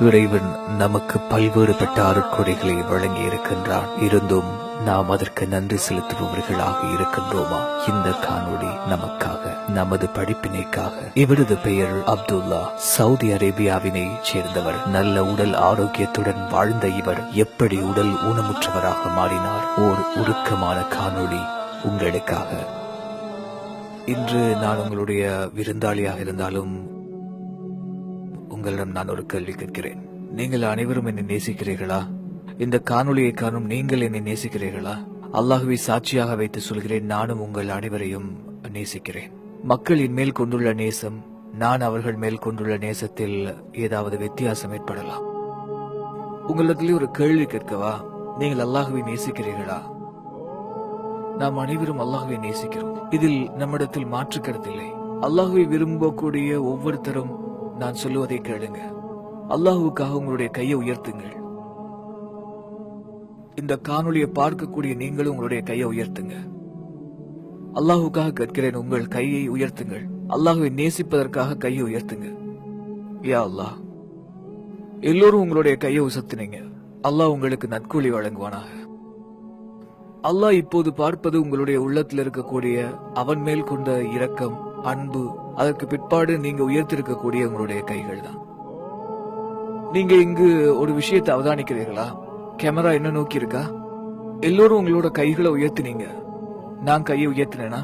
இறைவன் நமக்கு பல்வேறுபட்ட அருட்கொடைகளை வழங்கி இருக்கின்றான். இருந்தும் நாம் அதற்கு நன்றி செலுத்துபவர்களாக இருக்கின்றோமா? இந்த காணொளி நமக்காக, நமது படிப்பினைக்காக. இவரது பெயர் அப்துல்லா. சவுதி அரேபியாவினை சேர்ந்தவர். நல்ல உடல் ஆரோக்கியத்துடன் வாழ்ந்த இவர் எப்படி உடல் ஊனமுற்றவராக மாறினார்? ஓர் உருக்கமான காணொளி உங்களுக்காக. இன்று நான் உங்களுடைய விருந்தாளியாக இருந்தாலும் உங்களிடம் நான் ஒரு கேள்வி கேட்கிறேன். நீங்கள் அனைவரும் என்னை நேசிக்கிறீர்களா? இந்த காணொளியை காணும் நீங்கள் என்னை நேசிக்கிறீர்களா? அல்லாஹ்வை சாட்சியாக வைத்து சொல்கிறேன், நானும் உங்கள் அனைவரையும் நேசிக்கிறேன். மக்கள் என் மேல் கொண்டுள்ள நேசம், நான் அவர்கள் மேல் கொண்டுள்ள நேசத்தில் ஏதாவது வித்தியாசம் ஏற்படலாம். உங்களிடத்திலே ஒரு கேள்வி கேட்கவா? நீங்கள் அல்லாஹ்வை நேசிக்கிறீர்களா? நாம் அனைவரும் அல்லாஹ்வை நேசிக்கிறோம். இதில் நம்மிடத்தில் மாற்று கருத்தில்லை. அல்லாஹ்வை விரும்பக்கூடிய ஒவ்வொருத்தரும் நான் சொல்லுவதை கேளுங்க. அல்லாஹுக்காக உங்களுடைய கையை உயர்த்துங்கள். இந்த காணொளியை பார்க்கக்கூடிய நீங்களும் உங்களுடைய கையை உயர்த்துங்க. அல்லாஹுக்காக கேட்கிறேன், உங்கள் கையை உயர்த்துங்கள். அல்லாஹுவை நேசிப்பதற்காக கையை உயர்த்துங்க. யா அல்லாஹ், எல்லோரும் உங்களுடைய கையை உசத்தினீங்க. அல்லாஹ் உங்களுக்கு நற்கூலி வழங்குவானாக. அல்லாஹ் இப்போது பார்ப்பது உங்களுடைய உள்ளத்தில் இருக்கக்கூடிய அவன் மேல் கொண்ட இரக்கம், அன்பு, அதற்கு பிற்பாடு நீங்க உயர்த்திருக்கக்கூடிய உங்களுடைய கைகள் தான். நீங்க இங்கு ஒரு விஷயத்தை அவதானிக்கிறீர்களா? கேமரா என்ன நோக்கி இருக்கா? எல்லோரும் உங்களோட கைகளை உயர்த்தினீங்க. நான் கையை உயர்த்தினேனா?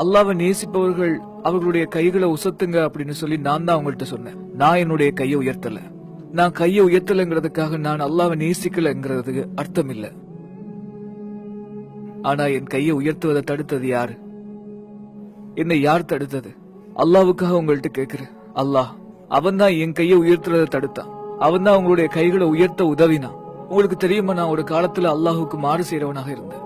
அல்லாஹ்வை நேசிப்பவர்கள் அவர்களுடைய கைகளை உசத்துங்க அப்படின்னு சொல்லி நான் தான் உங்கள்கிட்ட சொன்னேன். நான் என்னுடைய கையை உயர்த்தல. நான் கையை உயர்த்தலைங்கிறதுக்காக நான் அல்லாஹ்வை நேசிக்கலங்கிறதுக்கு அர்த்தம் இல்ல. ஆனா என் கையை உயர்த்துவதை தடுத்தது யாரு? என்னை யார் தடுத்தது? அல்லாஹ்வுக்காக உங்கள்கிட்ட கேட்கிறேன். அல்லாஹ் அவன் தான் என் கையை உயர்த்துறதை தடுத்தான். அவன் தான் உங்களுடைய கைகளை உயர்த்த உதவினான். உங்களுக்கு தெரியுமா, நான் ஒரு காலத்துல அல்லாஹுக்கு மாறு செய்யறவனாக இருந்தேன்.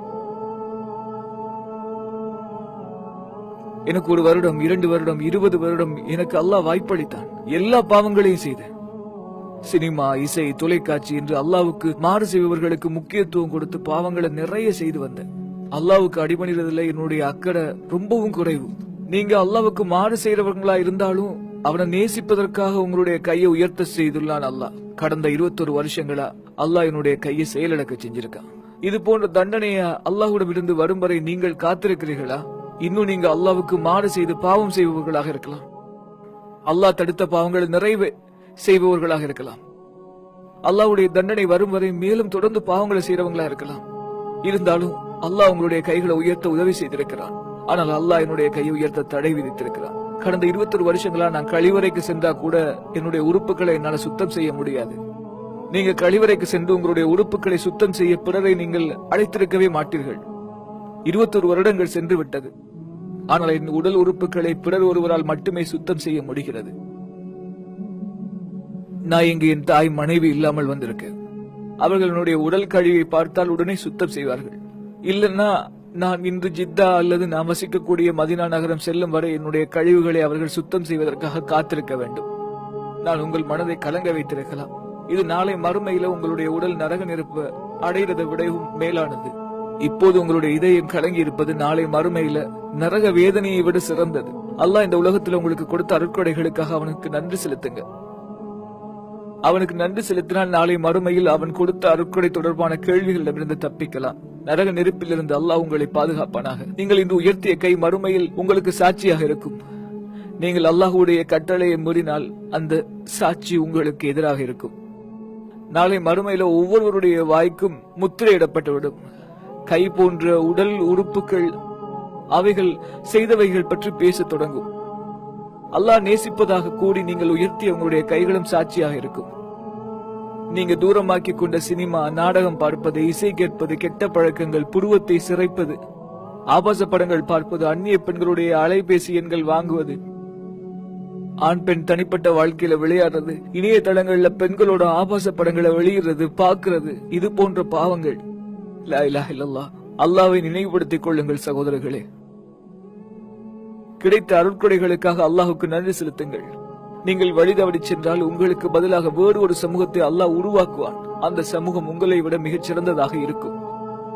எனக்கு 1 வருடம், 2 வருடம், 20 வருடம் எனக்கு அல்லாஹ் வாய்ப்பளித்தான். எல்லா பாவங்களையும் செய்தேன். சினிமா, இசை, தொலைக்காட்சி என்று அல்லாஹ்வுக்கு மாறு செய்பவர்களுக்கு முக்கியத்துவம் கொடுத்து பாவங்களை நிறைய செய்து வந்தேன். அல்லாஹ்வுக்கு அடிபணிறதுல என்னுடைய அக்கறை ரொம்பவும் குறைவு. நீங்க அல்லாஹ்வுக்கு மாறு செய்யறவங்களா இருந்தாலும் அவனை நேசிப்பதற்காக உங்களுடைய கையை உயர்த்த செய்துள்ளான் அல்லாஹ். கடந்த 21 வருஷங்களா அல்லாஹ் என்னுடைய கையை செயலிழக்க செஞ்சிருக்கான். இது போன்ற தண்டனைய அல்லாஹ்விடம் இருந்து வரும் வரை நீங்கள் காத்திருக்கிறீர்களா? இன்னும் நீங்க அல்லாஹ்வுக்கு மாறு செய்து பாவம் செய்பவர்களாக இருக்கலாம். அல்லாஹ் தடுத்த பாவங்களை நிறைவே செய்பவர்களாக இருக்கலாம். அல்லாஹ்வுடைய தண்டனை வரும் வரை மேலும் தொடர்ந்து பாவங்களை செய்யறவங்களா இருக்கலாம். இருந்தாலும் அல்லாஹ் உங்களுடைய கைகளை உயர்த்த உதவி செய்திருக்கிறான். ஆனால் அல்லாஹ் என்னுடைய கையை உயர்த்த தடை விதித்திருக்கிறான். கடந்த 21 வருஷங்களா நான் கழிவறைக்கு சென்றா கூட என்னுடைய உறுப்புகளை என்னால சுத்தம் செய்ய முடியாது. நீங்க கழிவறைக்கு சென்று உங்களுடைய உறுப்புகளை சுத்தம் செய்ய பிறரை நீங்கள் அழைத்திருக்கவே மாட்டீர்கள். 21 வருடங்கள் சென்று விட்டது. ஆனால் என் உடல் உறுப்புகளை பிறர் ஒருவரால் மட்டுமே சுத்தம் செய்ய முடிகிறது. நான் இங்கு என் தாய், மனைவி இல்லாமல் வந்திருக்கேன். அவர்கள் என்னுடைய உடல் கழிவை பார்த்தால் உடனே சுத்தம் செய்வார்கள். இல்லைன்னா நான் இன்று ஜித்தா அல்லது நான் வசிக்கக்கூடிய மதினா நகரம் செல்லும் வரை என்னுடைய கழிவுகளை அவர்கள் சுத்தம் செய்வதற்காக காத்திருக்க வேண்டும். நான் உங்கள் மனதை கலங்க வைத்திருக்கலாம். இது நாளை மறுமையில உங்களுடைய உடல் நரக நெருப்பு அடைகிறதை விடவும் மேலானது. இப்போது உங்களுடைய இதயம் கலங்கி இருப்பது நாளை மறுமையில நரக வேதனையை விட சிறந்தது. அல்லாஹ் இந்த உலகத்தில் உங்களுக்கு கொடுத்த அருட்கொடைகளுக்காக அவனுக்கு நன்றி செலுத்துங்க. அவனுக்கு நன்றி செலுத்தினால் நாளை மறுமையில் அவன் கொடுத்த அருட்கொடை தொடர்பான கேள்விகளிடமிருந்து தப்பிக்கலாம். நரக நெருப்பிலிருந்து அல்லாஹ் உங்களை பாதுகாப்பானாக. நீங்கள் இன்று உயர்த்திய கை மறுமையில் உங்களுக்கு சாட்சியாக இருக்கும். நீங்கள் அல்லாஹ்வுடைய கட்டளையை மீறினால் அந்த சாட்சி உங்களுக்கு எதிராக இருக்கும். நாளை மறுமையில ஒவ்வொருவருடைய வாய்க்கும் முத்திரையிடப்பட்டுவிடும். கை போன்ற உடல் உறுப்புகள் அவைகள் செய்தவைகள் பற்றி பேச தொடங்கும். அல்லாஹ் நேசிப்பதாக கூடி நீங்கள் உயர்த்திய உங்களுடைய கைகளும் சாட்சியாக இருக்கும். நீங்க தூரமாக்கி கொண்ட சினிமா, நாடகம் பார்ப்பது, இசை கேட்பது, கெட்ட பழக்கங்கள், புருவத்தை சிரைப்பது, ஆபாச படங்கள் பார்ப்பது, அந்நிய பெண்களுடைய அலைபேசி எண்கள் வாங்குவது, ஆண் பெண் தனிப்பட்ட வாழ்க்கையில விளையாடுறது, இணையதளங்கள்ல பெண்களோட ஆபாச படங்களை வெளியிடுறது, பார்க்கிறது, இது போன்ற பாவங்கள். லா இலாஹ இல்லல்லாஹ். அல்லாஹ்வை நினைவுபடுத்திக் கொள்ளுங்கள் சகோதரர்களே. கிடைத்த அருட்கொடைகளுக்காக அல்லாஹுக்கு நன்றி செலுத்துங்கள். நீங்கள் வழி தவறி சென்றால் உங்களுக்கு பதிலாக வேறு ஒரு சமூகத்தை அல்லாஹ் உருவாக்குவான். அந்த சமூகம் உங்களை விட மிகச் சிறந்ததாக இருக்கும்.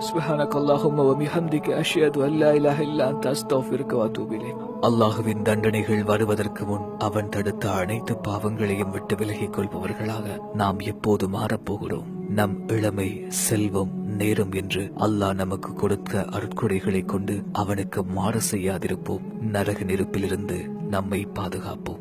சுப்ஹானக்கல்லாஹும்ம வ பிஹம்திக அஷ்ஹது அன் லா இலாஹா இல்லா அன்த அஸ்தக்ஃபிருக வ அத்தூபு இலைக். அல்லாஹுவின் தண்டனைகள் வருவதற்கு முன் அவன் தடுத்த அனைத்து பாவங்களையும் விட்டு விலகிக் கொள்பவர்களாக நாம் எப்போது மாறப்போகிறோம்? நம் இளமை, செல்வம், நேரம் என்று அல்லாஹ் நமக்கு கொடுத்த அருட்கொடைகளை கொண்டு அவனுக்கு மாறு செய்யாதிருப்போம். நரக நெருப்பிலிருந்து நம்மை பாதுகாப்போம்.